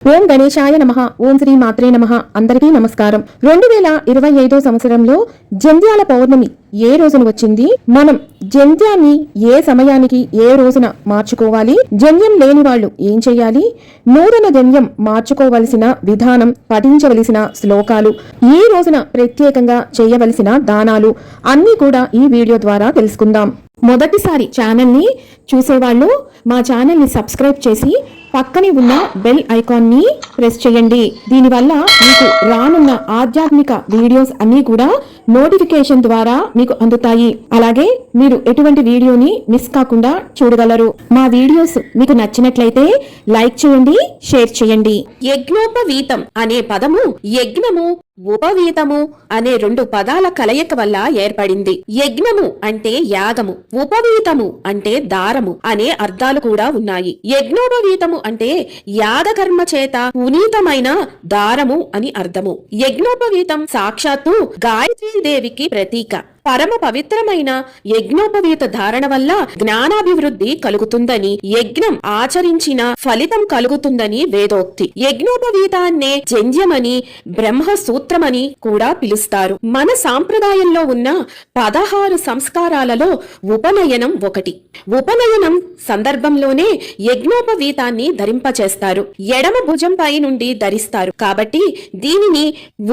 ఓం గణేశాయ నమః. ఓం శ్రీ మాత్రే నమః. అందరికీ నమస్కారం. 2025 సంవత్సరంలో జంధ్యాల పౌర్ణమి ఏ రోజున వచ్చింది? మనం జంధ్యాన్ని ఏ సమయానికి ఏ రోజున మార్చుకోవాలి? జంధ్యం లేని వాళ్ళు ఏం చేయాలి? నూతన జంధ్యం మార్చుకోవలసిన విధానం, పఠించవలసిన శ్లోకాలు, ఈ రోజున ప్రత్యేకంగా చేయవలసిన దానాలు అన్నీ కూడా ఈ వీడియో ద్వారా తెలుసుకుందాం. మొదటిసారి ఛానల్ ని చూసేవాళ్ళు మా ఛానల్ ని సబ్స్క్రైబ్ చేసి పక్కనే ఉన్న బెల్ ఐకాన్ ని ప్రెస్ చేయండి. దీనివల్ల మీకు రానున్న ఆధ్యాత్మిక వీడియోస్ అన్ని కూడా నోటిఫికేషన్ ద్వారా మీకు అందుతాయి. అలాగే మీరు ఎటువంటి వీడియోని మిస్ కాకుండా చూడగలరు. మా వీడియోస్ మీకు నచ్చినట్లయితే లైక్ చేయండి, షేర్ చేయండి. యజ్ఞోపవీతం అనే పదము యజ్ఞము, ఉపవీతము అనే రెండు పదాల కలయిక వల్ల ఏర్పడింది. యజ్ఞము అంటే యాగము, ఉపవీతము అంటే దారము అనే అర్థాలు కూడా ఉన్నాయి. యజ్ఞోపవీతము అంటే యాగకర్మ చేత పునీతమైన దారము అని అర్థము. యజ్ఞోపవీతం సాక్షాత్తు గాయత్రీదేవికి ప్రతీక. పరమ పవిత్రమైన యజ్ఞోపవీత ధారణ వల్ల జ్ఞానాభివృద్ధి కలుగుతుందని, యజ్ఞం ఆచరించిన ఫలితం కలుగుతుందని వేదోక్తి. యజ్ఞోపవీతాన్నే జంధ్యమని, బ్రహ్మసూత్రమని కూడా పిలుస్తారు. మన సాంప్రదాయంలో ఉన్న 16 సంస్కారాలలో ఉపనయనం ఒకటి. ఉపనయనం సందర్భంలోనే యజ్ఞోపవీతాన్ని ధరింపచేస్తారు. ఎడమ భుజంపై నుండి ధరిస్తారు కాబట్టి దీనిని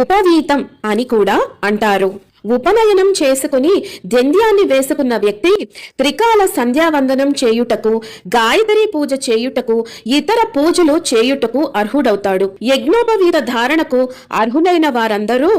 ఉపవీతం అని కూడా అంటారు. ఉపనయనం చేసుకుని జంధ్యాన్ని వేసుకున్న వ్యక్తి త్రికాల సంధ్యావందనం చేయుటకు, గాయత్రి పూజ చేయుటకు, ఇతర పూజలు చేయుటకు అర్హుడవుతాడు. యజ్ఞోపవీత ధారణకు అర్హులైన వారందరూ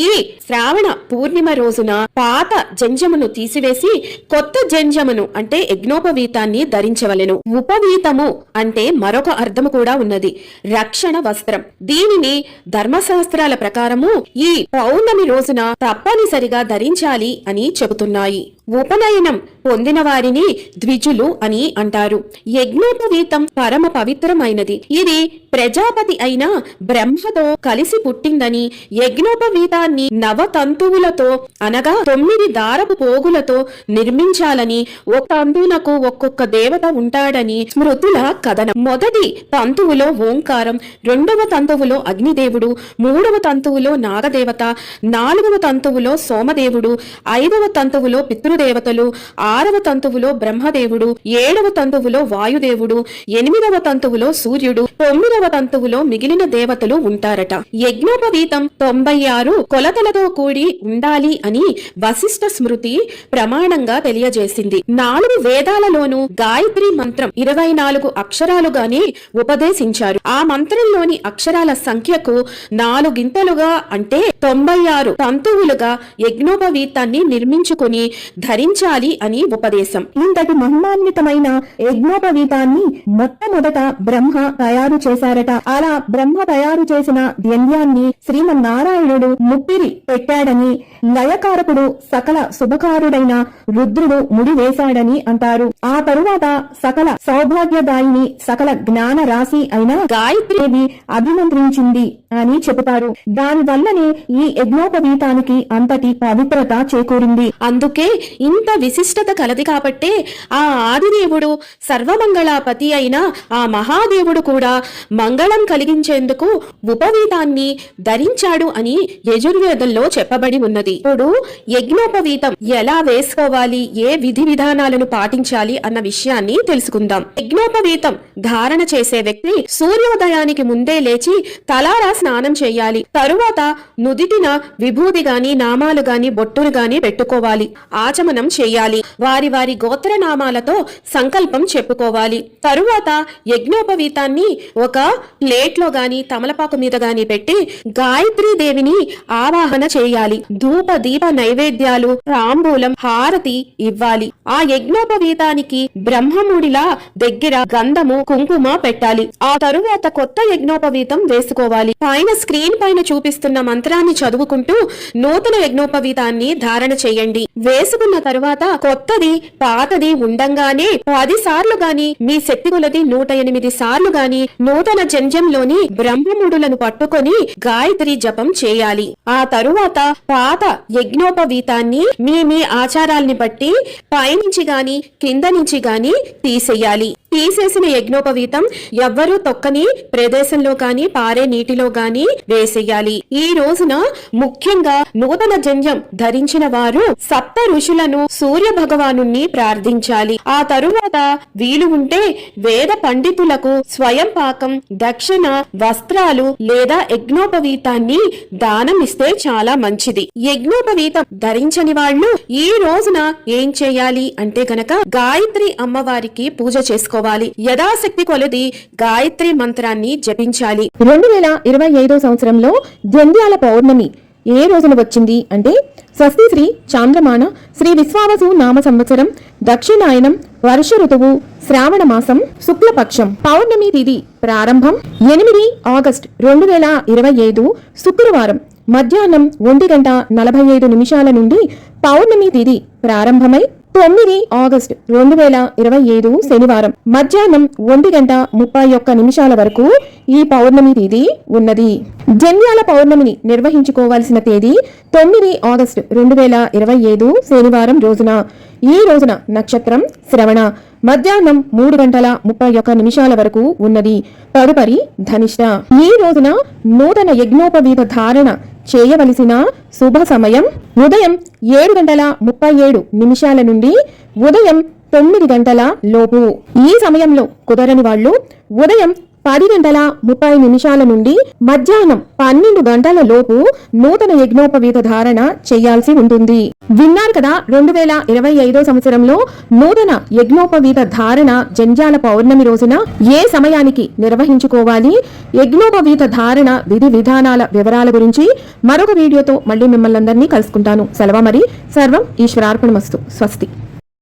ఈ శ్రావణ పూర్ణిమ రోజున పాత జంధ్యమును తీసివేసి కొత్త జంధ్యమును అంటే యజ్ఞోపవీతాన్ని ధరించవలెను. ఉపవీతము అంటే మరొక అర్థము కూడా ఉన్నది, రక్షణ వస్త్రం. దీనిని ధర్మశాస్త్రాల ప్రకారము ఈ పౌర్ణమి రోజున తప్పనిసరిగా ధరించాలి అని చెబుతున్నాయి. ఉపనయనం పొందిన వారిని ద్విజులు అని అంటారు. యజ్ఞోపవీతం పరమ పవిత్రమైనది. ఇది ప్రజాపతి అయిన బ్రహ్మతో కలిసి పుట్టిందని, యజ్ఞోపవీతాన్ని నవతంతువులతో అనగా 9 దారపు పోగులతో నిర్మించాలని, ఒక తంతువునకు ఒక్కొక్క దేవత ఉంటాడని స్మృతుల కథనం. మొదటి తంతువులో ఓంకారం, రెండవ తంతువులో అగ్నిదేవుడు, మూడవ తంతువులో నాగదేవత, నాలుగవ తంతువులో సోమదేవుడు, 5వ తంతువులో పితృదేవతలు, 6వ తంతువులో బ్రహ్మదేవుడు, 7వ తంతువులో వాయుదేవుడు, 8వ తంతువులో సూర్యుడు, 9వ తంతువులో మిగిలిన దేవతలు ఉంటారట. యజ్ఞోపవీతం 96 కొలతలతో కూడి ఉండాలి అని వశిష్ఠ స్మృతి ప్రమాణంగా తెలియజేసింది. 4 వేదాలలోనూ గాయత్రి మంత్రం 24 అక్షరాలుగానే ఉపదేశించారు. ఆ మంత్రంలోని అక్షరాల సంఖ్యకు 4 గింతలుగా అంటే 96 తంతువులుగా యజ్ఞోపవీతాన్ని నిర్మించుకుని ధరించాలి అని ఉపదేశం. ఇంతటి మహిమాన్వితమైన యజ్ఞోపవీతాన్ని మొట్టమొదట బ్రహ్మ తయారు చేశారట. అలా బ్రహ్మ తయారు చేసిన జంధ్యాన్ని శ్రీమన్నారాయణుడు ముప్పిరి పెట్టాడని, లయకారకుడు సకల శుభకారుడైన రుద్రుడు ముడి వేశాడని అంటారు. ఆ తరువాత సకల సౌభాగ్యదాయిని, సకల జ్ఞాన రాశి అయిన గాయత్రీదేవి అభిమంత్రించింది అని చెబుతారు. దాని వల్లనే ఈ యజ్ఞోపవీతానికి అంతటి పవిత్రత చేకూరింది. అందుకే ఇంత విశిష్టత కలది కాబట్టే ఆ ఆదిదేవుడు సర్వమంగళాపతి అయిన ఆ మహాదేవుడు కూడా మంగళం కలిగించేందుకు ఉపవీతాన్ని ధరించాడు అని యజుర్వేదంలో చెప్పబడి ఉన్నది. ఇప్పుడు యజ్ఞోపవీతం ఎలా వేసుకోవాలి, ఏ విధి విధానాలను పాటించాలి అన్న విషయాన్ని తెలుసుకుందాం. యజ్ఞోపవీతం ధారణ చేసే వ్యక్తి సూర్యోదయానికి ముందే లేచి తలారా స్నానం చేయాలి. తరువాత నుదిటిన విభూది గాని, నామాలు గాని, బొట్టును గాని పెట్టుకోవాలి. ఆచమనం చేయాలి. వారి వారి గోత్ర నామాలతో సంకల్పం చెప్పుకోవాలి. తరువాత యజ్ఞోపవీతాన్ని ఒక ప్లేట్ లో గాని, తమలపాకు మీద గాని పెట్టి గాయత్రీ దేవిని ఆవాహన చేయాలి. ధూప దీప నైవేద్యాలు, తాంబూలం, హారతి ఇవ్వాలి. ఆ యజ్ఞోపవీతానికి బ్రహ్మముడిలా దగ్గర గంధము, కుంకుమ పెట్టాలి. ఆ తరువాత కొత్త యజ్ఞోపవీతం వేసుకోవాలి. పైన స్క్రీన్ పైన చూపిస్తున్న మంత్రాన్ని చదువుకుంటూ నూతన యజ్ఞోపవీతాన్ని ధారణ చేయండి. వేసుకున్న తరువాత కొత్తది పాతది ఉండంగానే 10 సార్లు గాని మీ శక్తి కొలది 108 సార్లు గాని నూతన జంజంలోని బ్రహ్మముడులను పట్టుకొని గాయత్రి జపం చేయాలి. ఆ తరువాత పాత యజ్ఞోపవీతాన్ని మీ ఆచారాల్ని బట్టి పైనుంచి గాని కింద నుంచి గాని తీసేయాలి. తీసేసిన యజ్ఞోపవీతం ఎవ్వరూ తొక్కని ప్రదేశంలో గాని పారే నీటిలో గాని వేసేయాలి. ఈ రోజున ముఖ్యంగా నూతన జంజం ధరించిన వారు సప్త ఋషులను సూర్య భగవాను ప్రార్థించాలి. ఆ తరువాత వీలు ఉంటే వేద పండితులకు స్వయం పాకం, దక్షిణ, వస్త్రాలు లేదా యజ్ఞోపవీతాన్ని దానం ఇస్తే చాలా మంచిది. యజ్ఞోపవీతం ధరించని వాళ్ళు ఈ రోజున ఏం చేయాలి అంటే గనక గాయత్రి అమ్మవారికి పూజ చేసుకోవాలి. యథాశక్తి కొలది గాయత్రి మంత్రాన్ని జపించాలి. 2025 సంవత్సరంలో జంధ్యాల పౌర్ణమి ఏ రోజున వచ్చింది అంటే స్వస్తి శ్రీ చాంద్రమాన శ్రీ విశ్వావసు నామ సంవత్సరం దక్షిణాయనం వర్ష ఋతువు శ్రావణ మాసం శుక్లపక్షం పౌర్ణమి తిథి ప్రారంభం 8 ఆగస్టు 2025 శుక్రవారం మధ్యాహ్నం 1:45 నుండి పౌర్ణమి తిథి ప్రారంభమై 9 ఆగస్టు 2025 శనివారం మధ్యాహ్నం 1:31 వరకు ఈ పౌర్ణమి తేదీ ఉన్నది. జంధ్యాల పౌర్ణమిని నిర్వహించుకోవాల్సిన తేదీ 9 ఆగస్టు 2025 శనివారం రోజున. ఈ రోజున నక్షత్రం శ్రవణ మధ్యాహ్నం 3:31 వరకు ఉన్నది. తదుపరి ధనిష్ట. ఈ రోజున నూతన యజ్ఞోపవీత ధారణ చేయవలసిన శుభ సమయం ఉదయం 7:37 నుండి ఉదయం 9 లోపు. ఈ సమయంలో కుదరని వాళ్ళు ఉదయం 10:30 నుండి మధ్యాహ్నం 12 లోపు నూతన యజ్ఞోపవీత ధారణ చేయాల్సి ఉంటుంది. విన్నారు కదా, 2025 సంవత్సరంలో నూతన యజ్ఞోపవీత ధారణ జంధ్యాల పౌర్ణమి రోజున ఏ సమయానికి నిర్వహించుకోవాలి, యజ్ఞోపవీత ధారణ విధి విధానాల వివరాల గురించి మరొక వీడియోతో మళ్ళీ మిమ్మల్ని అందరినీ కలుసుకుంటాను. సెలవు మరి. సర్వం ఈశ్వరార్పణమస్తు. స్వస్తి.